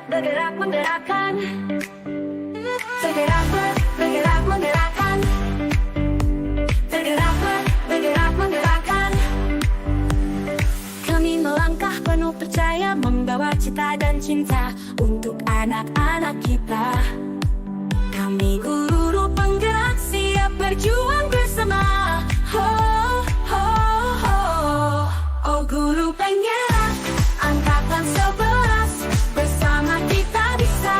bergerak menggerakkan. Bergerak bergerak menggerakkan. Bergerak bergerak menggerakkan. Kami melangkah penuh percaya, membawa cita dan cinta untuk anak-anak kita. Kami guru penggerak, siap berjuang bersama. Ho, ho, ho. Oh guru penggerak, angkatan 11, bersama kita bisa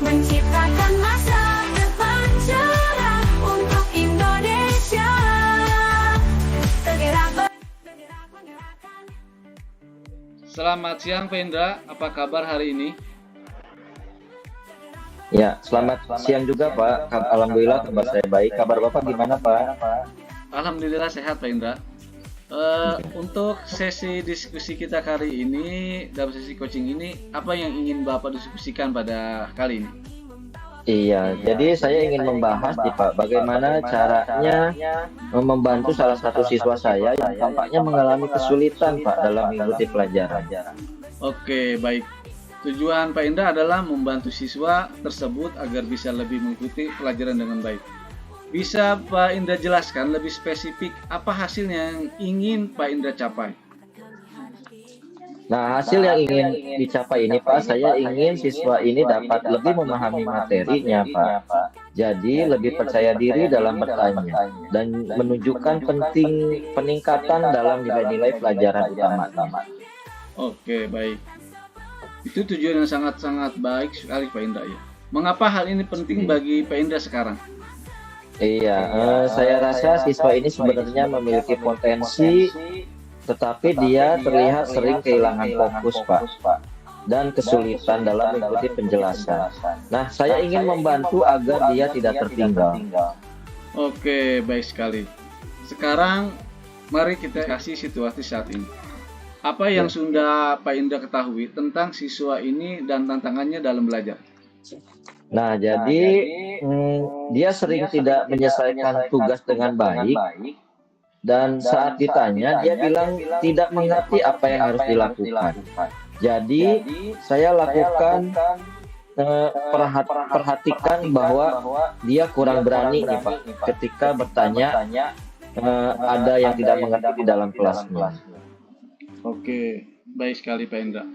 menciptakan masa depan cerah untuk Indonesia. Bergerak bergerak menggerakkan. Selamat siang Pak Indra, apa kabar hari ini? Ya, selamat siang juga Pak. Alhamdulillah kabar saya baik. Kabar Bapak gimana Pak? Alhamdulillah sehat Pak Indra. Untuk sesi diskusi kita kali ini, dalam sesi coaching ini, apa yang ingin Bapak diskusikan pada kali ini? Iya, jadi saya ingin membahas nih Pak, bagaimana caranya membantu salah satu siswa saya yang tampaknya mengalami kesulitan Pak dalam mengikuti pelajaran. Oke, baik. Tujuan Pak Indra adalah membantu siswa tersebut agar bisa lebih mengikuti pelajaran dengan baik. Bisa Pak Indra jelaskan lebih spesifik apa hasilnya yang ingin Pak Indra capai? Nah, hasil yang ingin dicapai ini Pak, saya ingin siswa ini dapat lebih memahami materinya Pak. Jadi lebih percaya diri dalam bertanya dan menunjukkan penting peningkatan dalam nilai-nilai pelajaran utama. Oke, baik. Itu tujuan yang sangat-sangat baik sekali Pak Indra ya. Mengapa hal ini penting bagi Pak Indra sekarang? Iya, saya rasa siswa ini sebenarnya memiliki potensi, tetapi dia terlihat sering kehilangan fokus Pak, dan kesulitan dalam mengikuti penjelasan. Nah, saya ingin membantu agar dia tidak tertinggal. Oke, baik sekali. Sekarang mari kita kasih situasi saat ini. Apa yang sudah Pak Indra ketahui tentang siswa ini dan tantangannya dalam belajar? Nah, jadi dia sering tidak menyelesaikan tugas dengan baik, dan saat ditanya dia bilang tidak mengerti apa yang harus dilakukan. Jadi saya lakukan perhatikan bahwa dia kurang berani nih Pak ketika bertanya ada yang tidak mengerti di dalam kelasnya. Oke, baik sekali Pak Indra.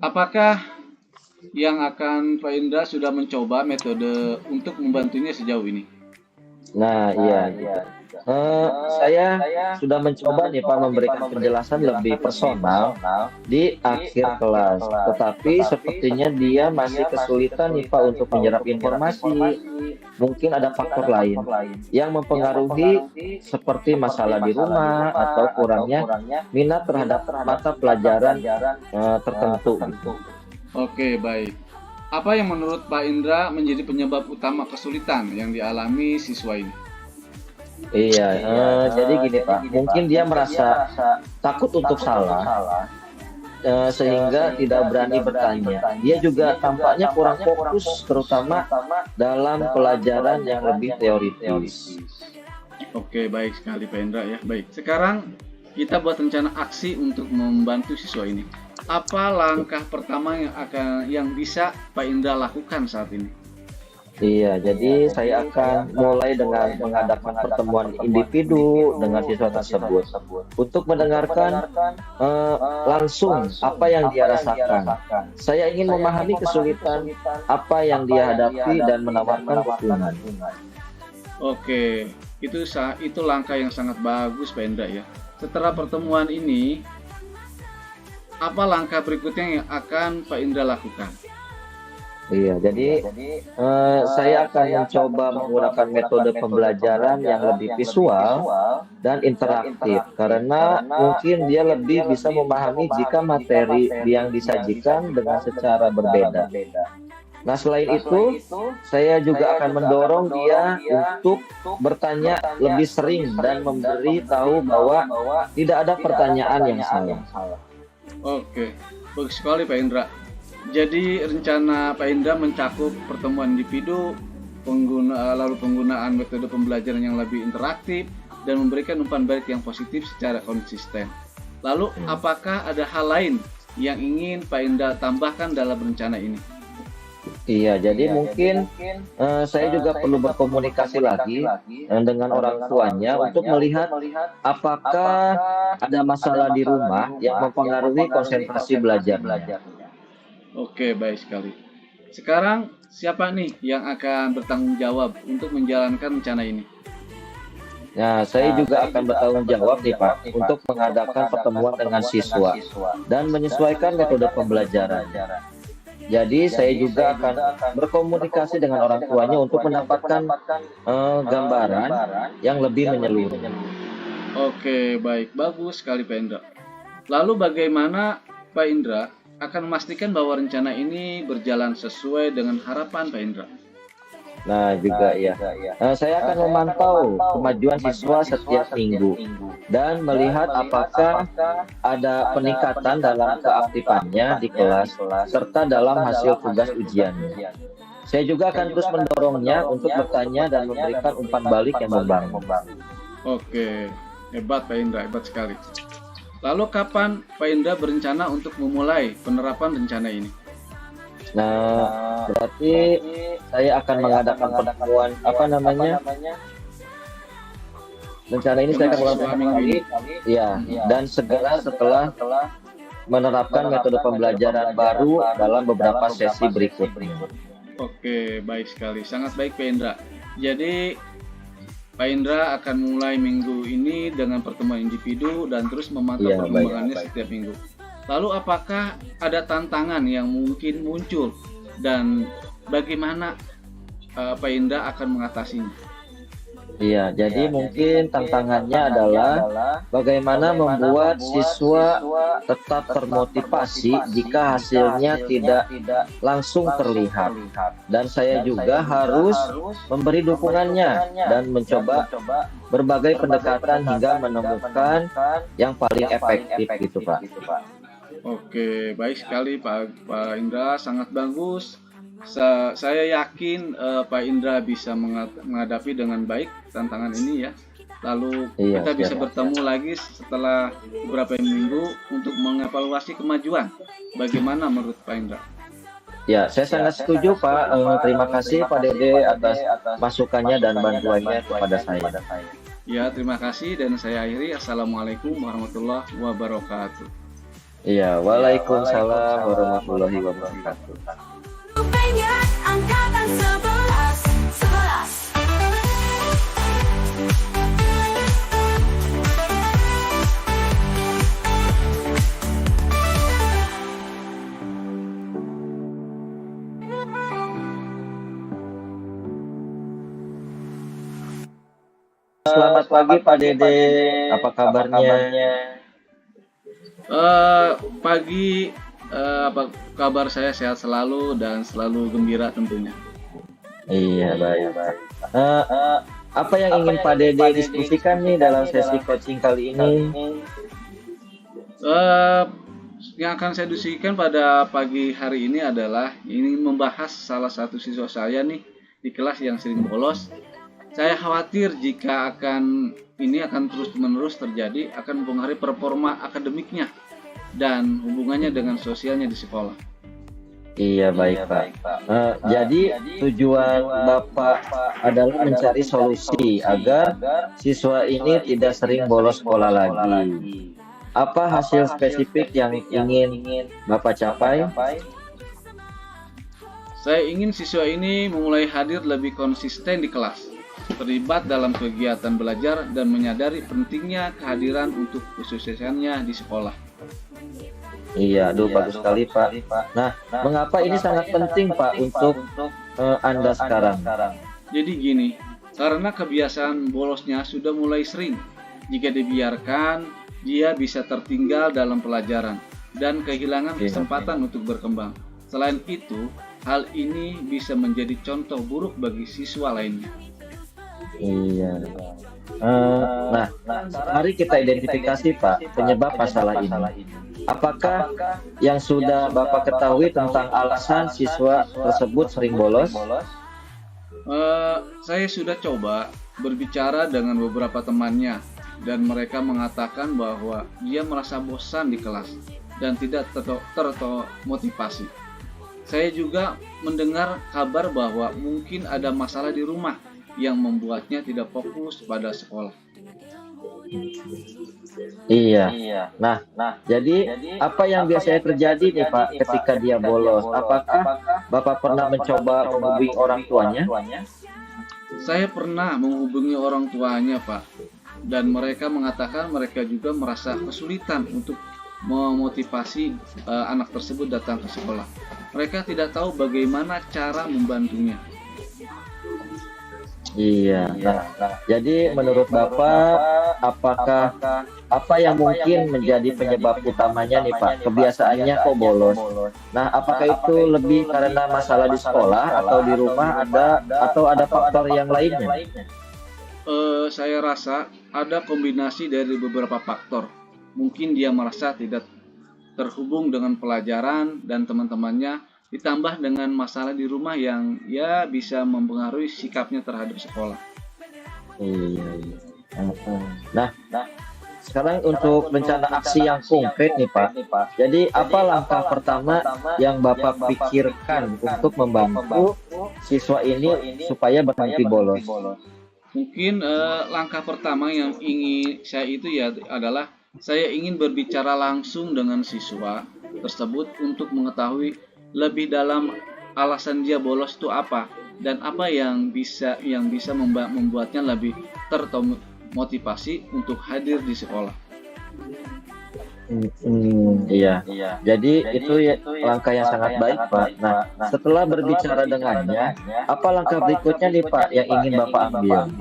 Apakah yang akan Pak Indra sudah mencoba metode untuk membantunya sejauh ini? Nah, iya. Saya sudah mencoba nih Pak memberikan penjelasan lebih personal di akhir kelas. Tetapi sepertinya dia masih kesulitan nih Pak untuk menyerap informasi. Mungkin ada faktor lain yang mempengaruhi seperti masalah di rumah atau kurangnya minat terhadap mata pelajaran tertentu. Oke, baik. Apa yang menurut Pak Indra menjadi penyebab utama kesulitan yang dialami siswa ini? Iya, jadi gini Pak, mungkin dia merasa takut untuk salah, sehingga tidak berani bertanya. Dia juga tampaknya kurang fokus, terutama dalam pelajaran yang lebih teoritis. Oke, baik sekali Pak Indra ya. Baik, sekarang kita buat rencana aksi untuk membantu siswa ini. Apa langkah pertama yang bisa Pak Indra lakukan saat ini? Iya, jadi saya akan mulai dengan mengadakan pertemuan individu dengan siswa tersebut untuk mendengarkan langsung apa yang dia rasakan. Saya ingin memahami kesulitan apa yang dia hadapi dan menawarkan dukungan. Oke, itu langkah yang sangat bagus Pak Indra ya. Setelah pertemuan ini, apa langkah berikutnya yang akan Pak Indra lakukan? Iya, jadi saya akan mencoba menggunakan metode pembelajaran yang lebih visual dan interaktif, karena mungkin dia lebih bisa memahami jika materi yang disajikan dengan secara berbeda. Nah, selain itu, saya juga akan mendorong dia untuk bertanya lebih sering dan memberi tahu bahwa tidak ada pertanyaan yang salah. Oke, bagus sekali Pak Indra. Jadi rencana Pak Indra mencakup pertemuan individu, lalu penggunaan metode pembelajaran yang lebih interaktif, dan memberikan umpan balik yang positif secara konsisten. Lalu apakah ada hal lain yang ingin Pak Indra tambahkan dalam rencana ini? Iya, jadi mungkin saya juga perlu berkomunikasi lagi dengan orang tuanya untuk melihat apakah ada masalah di rumah yang mempengaruhi konsentrasi belajarnya. Oke, baik sekali. Sekarang siapa nih yang akan bertanggung jawab untuk menjalankan rencana ini? Nah, saya juga akan bertanggung jawab nih Pak untuk mengadakan pertemuan dengan siswa dan menyesuaikan metode pembelajaran. Jadi saya juga akan berkomunikasi dengan orang tuanya untuk mendapatkan gambaran yang lebih menyeluruh. Oke, baik. Bagus sekali Pak Indra. Lalu bagaimana Pak Indra akan memastikan bahwa rencana ini berjalan sesuai dengan harapan Pak Indra? Nah, juga ya. Saya akan memantau kemajuan siswa setiap minggu dan melihat apakah ada peningkatan dalam keaktifannya di kelas serta dalam hasil tugas ujiannya. Saya juga akan terus mendorongnya untuk bertanya dan memberikan umpan balik yang membangun. Oke, hebat Pak Indra, hebat sekali. Lalu kapan Pak Indra berencana untuk memulai penerapan rencana ini? Nah, berarti saya akan mengadakan pertemuan rencana ini saya akan melakukan lagi, ya, dan segera setelah menerapkan metode pembelajaran baru dalam beberapa sesi berikutnya. Oke, baik sekali, sangat baik Pak Indra. Jadi Pak Indra akan mulai minggu ini dengan pertemuan individu dan terus memantau perkembangannya setiap minggu. Lalu apakah ada tantangan yang mungkin muncul dan bagaimana Pak Indra akan mengatasinya? Iya, jadi mungkin tantangannya adalah bagaimana membuat siswa tetap termotivasi jika hasilnya tidak langsung terlihat. Dan saya juga harus memberi dukungannya dan mencoba berbagai pendekatan hingga menemukan yang paling efektif gitu, Pak. Oke, baik sekali Pak Indra, sangat bagus. Saya yakin Pak Indra bisa menghadapi dengan baik tantangan ini ya. Lalu kita bisa bertemu lagi setelah beberapa minggu untuk mengevaluasi kemajuan. Bagaimana menurut Pak Indra? Ya, saya sangat setuju Pak. Terima kasih Pak Dede atas masukannya dan bantuannya kepada saya. Ya, terima kasih dan saya akhiri. Assalamualaikum warahmatullahi wabarakatuh. Iya, waalaikumsalam warahmatullahi wabarakatuh. Penyak angkatan 11. Selamat pagi Pak Dede, apa kabarnya? Pagi, apa kabar? Saya sehat selalu dan selalu gembira tentunya. Iya, baik. Apa yang ingin Pak Dede diskusikan nih dalam sesi coaching kali ini? Yang akan saya diskusikan pada pagi hari ini adalah ini membahas salah satu siswa saya nih di kelas yang sering bolos. Saya khawatir jika akan terus-menerus terjadi akan mempengaruhi performa akademiknya dan hubungannya dengan sosialnya di sekolah. Iya, baik Pak. Jadi tujuan Bapak adalah mencari solusi agar siswa ini tidak sering bolos sekolah lagi. Apa hasil spesifik yang ingin Bapak capai? Saya ingin siswa ini mulai hadir lebih konsisten di kelas, terlibat dalam kegiatan belajar dan menyadari pentingnya kehadiran untuk kesuksesannya di sekolah. Iya, bagus sekali Pak. Nah, mengapa ini sangat penting Pak untuk Anda sekarang? Jadi gini, karena kebiasaan bolosnya sudah mulai sering. Jika dibiarkan, dia bisa tertinggal dalam pelajaran dan kehilangan kesempatan untuk berkembang. Selain itu, hal ini bisa menjadi contoh buruk bagi siswa lainnya. Iya. Nah, mari kita identifikasi Pak penyebab masalah ini. Apakah yang sudah Bapak ketahui tentang alasan siswa tersebut sering bolos? Saya sudah coba berbicara dengan beberapa temannya dan mereka mengatakan bahwa dia merasa bosan di kelas dan tidak termotivasi. Saya juga mendengar kabar bahwa mungkin ada masalah di rumah yang membuatnya tidak fokus pada sekolah. Iya. Nah, jadi apa yang biasanya terjadi nih Pak ketika dia bolos? Apakah Bapak pernah mencoba menghubungi orang tuanya? Saya pernah menghubungi orang tuanya, Pak, dan mereka mengatakan mereka juga merasa kesulitan untuk memotivasi anak tersebut datang ke sekolah. Mereka tidak tahu bagaimana cara membantunya. Iya. Nah, jadi menurut Bapak, apakah apa yang mungkin menjadi penyebab utamanya nih Pak? Kebiasaannya kok bolos. Nah, apakah itu lebih karena masalah di sekolah atau di rumah atau ada faktor yang lainnya? Saya rasa ada kombinasi dari beberapa faktor. Mungkin dia merasa tidak terhubung dengan pelajaran dan teman-temannya, ditambah dengan masalah di rumah yang ya bisa mempengaruhi sikapnya terhadap sekolah. Iya. Nah, sekarang untuk rencana aksi yang konkret nih Pak. Jadi apa langkah pertama yang Bapak pikirkan untuk membantu siswa ini supaya berhenti bolos? Mungkin langkah pertama yang ingin saya itu ya adalah saya ingin berbicara langsung dengan siswa tersebut untuk mengetahui lebih dalam alasan dia bolos itu apa dan apa yang bisa membuatnya lebih termotivasi untuk hadir di sekolah. Iya. Jadi itu ya langkah yang sangat baik Pak. Nah, setelah berbicara dengannya, apa langkah berikutnya nih Pak yang ingin Bapak ambil?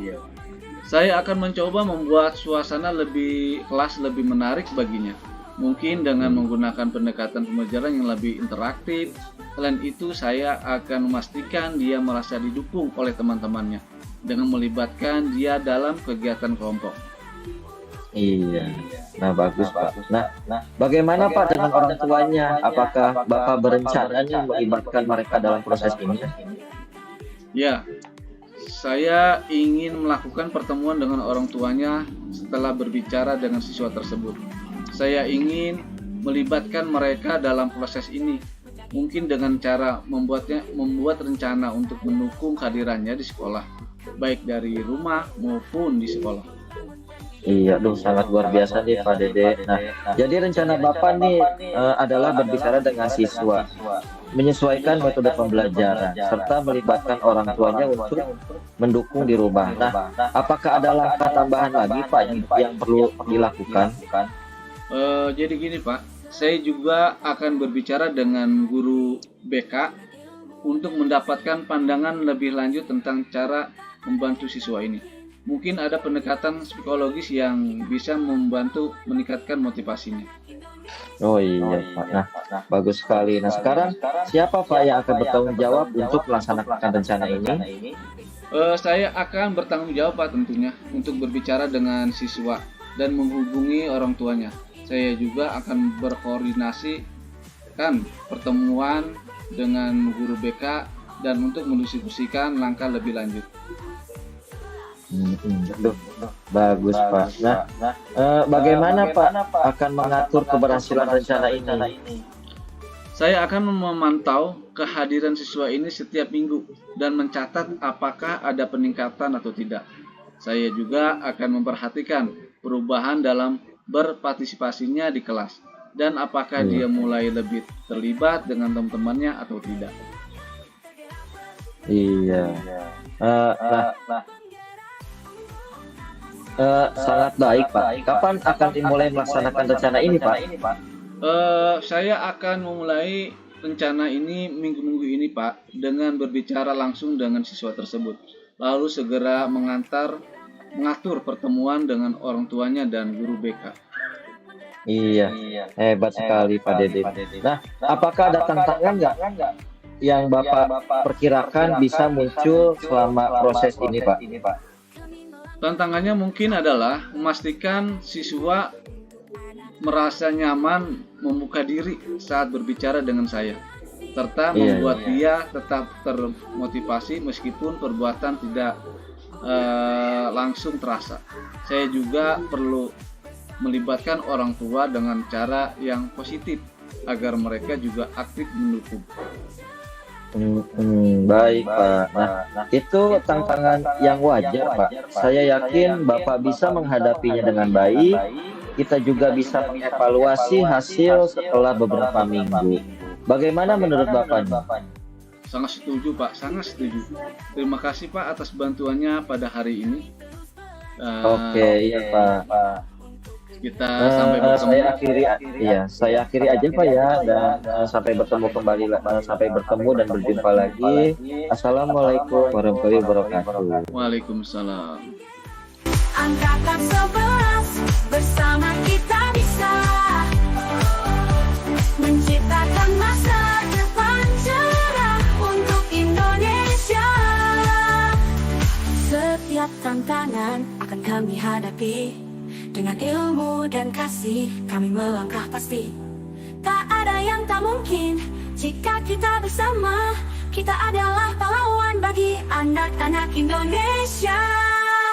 Saya akan mencoba membuat suasana kelas lebih menarik baginya. Mungkin dengan menggunakan pendekatan pembelajaran yang lebih interaktif. Selain itu, saya akan memastikan dia merasa didukung oleh teman-temannya dengan melibatkan dia dalam kegiatan kelompok. Iya. Nah, bagus Pak. Nah, bagaimana Pak dengan orang tuanya? Apakah Bapak berencana nih melibatkan mereka dalam proses ini? Ya, saya ingin melakukan pertemuan dengan orang tuanya setelah berbicara dengan siswa tersebut. Saya ingin melibatkan mereka dalam proses ini, mungkin dengan cara membuat rencana untuk mendukung kehadirannya di sekolah, baik dari rumah maupun di sekolah. Iya, sangat luar biasa nih Pak Dede. Nah, jadi rencana Bapak nih adalah berbicara dengan siswa, menyesuaikan metode pembelajaran, serta melibatkan orang tuanya untuk mendukung di rumah. Nah, apakah ada langkah tambahan lagi Pak yang perlu dilakukan? Jadi gini Pak, saya juga akan berbicara dengan guru BK untuk mendapatkan pandangan lebih lanjut tentang cara membantu siswa ini. Mungkin ada pendekatan psikologis yang bisa membantu meningkatkan motivasinya. Oh iya Pak. Nah, bagus sekali. Nah, sekarang siapa Pak yang akan bertanggung jawab untuk melaksanakan rencana ini? Saya akan bertanggung jawab Pak tentunya untuk berbicara dengan siswa dan menghubungi orang tuanya. Saya juga akan berkoordinasikan pertemuan dengan guru BK dan untuk mendiskusikan langkah lebih lanjut. Bagus Pak. Nah, bagaimana Pak akan mengatur keberhasilan rencana ini? Saya akan memantau kehadiran siswa ini setiap minggu dan mencatat apakah ada peningkatan atau tidak. Saya juga akan memperhatikan perubahan dalam berpartisipasinya di kelas dan apakah dia mulai lebih terlibat dengan teman-temannya atau tidak. Iya. Sangat baik Pak. Kapan akan dimulai melaksanakan rencana ini Pak? Saya akan memulai rencana ini minggu-minggu ini Pak dengan berbicara langsung dengan siswa tersebut. Lalu segera mengatur pertemuan dengan orang tuanya dan guru BK. Iya, hebat sekali Pak Dede. Nah, apakah ada tantangan nggak yang Bapak perkirakan bisa muncul selama proses ini Pak? Tantangannya mungkin adalah memastikan siswa merasa nyaman membuka diri saat berbicara dengan saya, serta membuat dia tetap termotivasi meskipun perbuatan tidak langsung terasa. Saya juga perlu melibatkan orang tua dengan cara yang positif agar mereka juga aktif mendukung. Baik, Pak. Nah, itu tantangan yang wajar, Pak. Saya yakin Bapak bisa menghadapinya dengan baik. Kita juga bisa mengevaluasi hasil setelah beberapa minggu. Bagaimana menurut Bapak nih? Sangat setuju, Pak. Sangat setuju. Terima kasih, Pak, atas bantuannya pada hari ini. Oke, iya, Pak. Kita sampai bertemu. Saya akhiri aja, Pak, ya, dan sampai bertemu kembali, sampai bertemu dan berjumpa lagi. Assalamualaikum warahmatullahi wabarakatuh. Waalaikumsalam. Angkatan 11 bersama kita bisa menciptakan masa depan cerah untuk Indonesia. Setiap tantangan akan kami hadapi dengan ilmu dan kasih, kami melangkah pasti. Tak ada yang tak mungkin jika kita bersama. Kita adalah pahlawan bagi anak-anak Indonesia.